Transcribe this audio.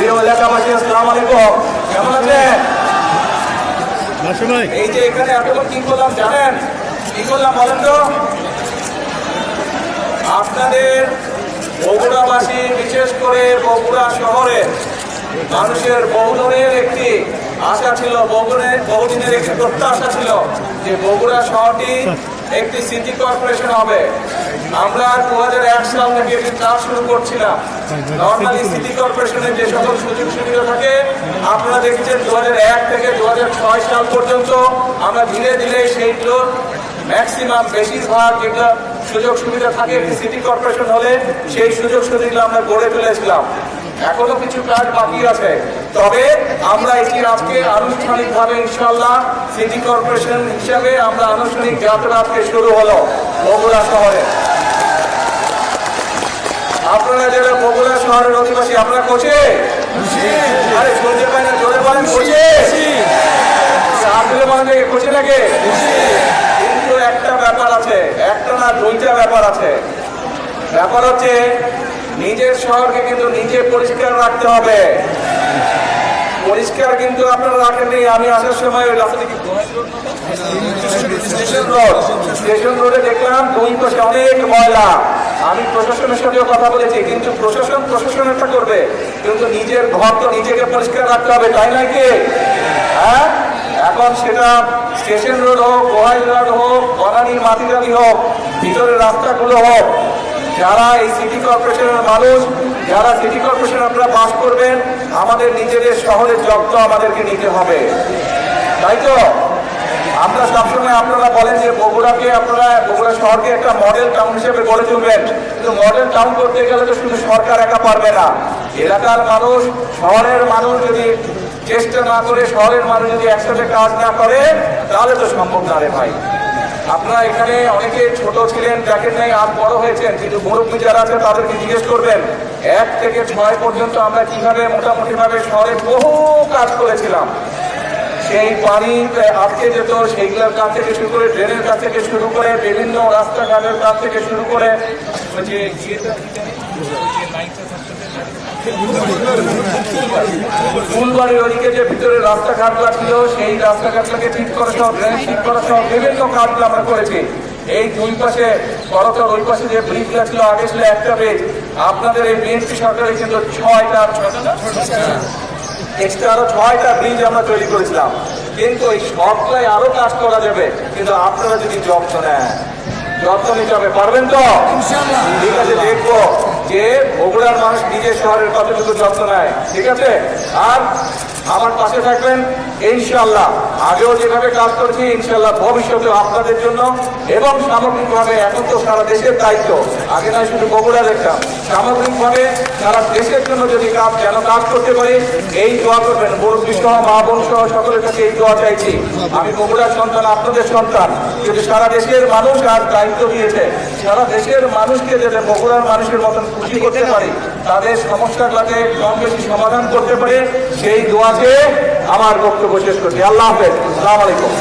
প্রিয় এলাকাবাসী, আসসালামু আলাইকুম। কেমন আছেন? এই যে এখানে এতক্ষণ কি করলাম জানেন? কি করলাম বলেন তো? আপনাদের বগুড়াবাসী, বিশেষ করে বগুড়া শহরে মানুষের বহুদিনের একটি আশা ছিল, বহুদিনের একটি প্রত্যাশা ছিল যে বগুড়া শহরটি একটি সিটি কর্পোরেশন হবে। আমরা 2001 সাল থেকে একটি কাজ শুরু করছিলাম। নর্মালি সিটি কর্পোরেশনের যে সকল সুযোগ সুবিধা থাকে আপনারা দেখছেন 2001 থেকে 2006 সাল পর্যন্ত আমরা ধীরে ধীরে সেইগুলো ম্যাক্সিমাম বেশিরভাগ যেগুলো সুযোগ সুবিধা থাকে একটি সিটি কর্পোরেশন হলে সেই সুযোগ সুবিধাগুলো আমরা গড়ে তুলেছিলাম। এখনো কিছু কাজ বাকি আছে, তবে আমরা এটি আজকে আনুষ্ঠানিকভাবে ইনশাআল্লাহ সিটি কর্পোরেশন হিসাবে আমরা আনুষ্ঠানিক যাত্রা আজকে শুরু হলো বগুড়া শহরে। আপনারা যারা বগুড়া শহরের অধিবাসী, আপনারা খুশি? আরে শুনতে পাই না, জোরে বলেন খুশি? আপনাদের মনে খুশি লাগে? কিন্তু একটা ব্যাপার আছে, একটা না দুইটা ব্যাপার আছে। ব্যাপার হচ্ছে নিজের শহরকে কিন্তু নিজে পরিষ্কার রাখতে হবে। পরিষ্কার কিন্তু আপনারা রাখেননি। আমি আসার সময় স্টেশন রোডে দেখলাম দুই পাশে অনেক ময়লা। আমি প্রশাসনের সাথেও কথা বলেছি, কিন্তু প্রশাসনেরটা করবে, কিন্তু নিজের ঘর তো নিজেকে পরিষ্কার রাখতে হবে, তাই নয় কি? হ্যাঁ, এখন সেটা স্টেশন রোড হোক, গোহাই রোড হোক, বনানী মাটিরালি হোক, ভিতরের রাস্তাগুলো হোক, যারা এই সিটি কর্পোরেশনের মানুষ, যারা সিটি কর্পোরেশন আপনারা বাস করবেন, আমাদের নিজেদের শহরের যত্ন আমাদেরকে নিতে হবে, তাই তো? আমরা সবসময় আপনারা বলেন যে বগুড়া শহরকে একটা মডেল টাউন হিসেবে গড়ে তুলবেন, কিন্তু মডেল টাউন করতে গেলে তো শুধু সরকার একা পারবে না। এলাকার মানুষ, শহরের মানুষ যদি চেষ্টা না করে, শহরের মানুষ যদি একসাথে কাজ না করে, তাহলে তো সম্ভব না রে ভাই। আপনারা এখানে অনেকে ছোট ছিলেন, দেখেন নাই, আর বড় হয়েছেন, কিন্তু মুরব্বী যারা আছে তাদেরকে জিজ্ঞেস করবেন 1 থেকে 6 পর্যন্ত আমরা কিভাবে মোটামুটি ভাবে শহরে বহু কাজ করেছিলাম। সেই পানি আটকে যেত, সেইগুলোর কাছ থেকে শুরু করে, ড্রেনের কাছ থেকে শুরু করে, বিভিন্ন রাস্তাঘাটের কাছ থেকে শুরু করে, ফুলবাড়ির ওদিকে যে ভিতরে রাস্তাঘাটগুলো ছিল সেই রাস্তাঘাটগুলোকে ঠিক করা সহ, ড্রেন ঠিক করা সহ বিভিন্ন কাজগুলো আমরা করেছি। এই দুই পাশে করতল, ওই পাশে যে ব্রিজগুলো ছিল, আগে ছিল একটা ব্রিজ, আপনাদের এই বিএনপি সরকারে কিন্তু 6টা এক্সট্রা আরো 6টা ব্রিজ আমরা তৈরি করেছিলাম। কিন্তু এই সবটাই আরো কাজ করা যাবে, কিন্তু আপনারা যদি যত্ন নেন, যত্ন নিতে হবে, পারবেন তো? ঠিক আছে, দেখবো যে বগুড়ার মানুষ নিজের শহরের কতটুকু যত্ন নেয়, ঠিক আছে? আর আমার পাশে থাকবেন ইনশাআল্লাহ। আগেও যেভাবে কাজ করছি ইনশাআল্লাহ ভবিষ্যতে আপনাদের জন্য এবং সামগ্রিকভাবে, এখন তো সারা দেশের দায়িত্ব, আগে নয় শুধু বগুড়া দেখতাম, সামগ্রিকভাবে সারা দেশের জন্য যদি কাজ করতে পারি, এই দোয়া করবেন। মুরব্বী সহ, মা বোন সহ সকলের কাছে এই দোয়া চাইছি। আমি বগুড়ার সন্তান, আপনাদের সন্তান, যদি সারা দেশের মানুষ আর দায়িত্ব দিয়েছে, সারা দেশের মানুষকে যাতে বগুড়ার মানুষের মতন খুশি করতে পারি, তাদের সমস্যাগুলোকে কম বেশি সমাধান করতে পারে, সেই দোয়াকে আমার বক্তব্য শেষ করছি। আল্লাহ হাফেজ, আসসালামু আলাইকুম।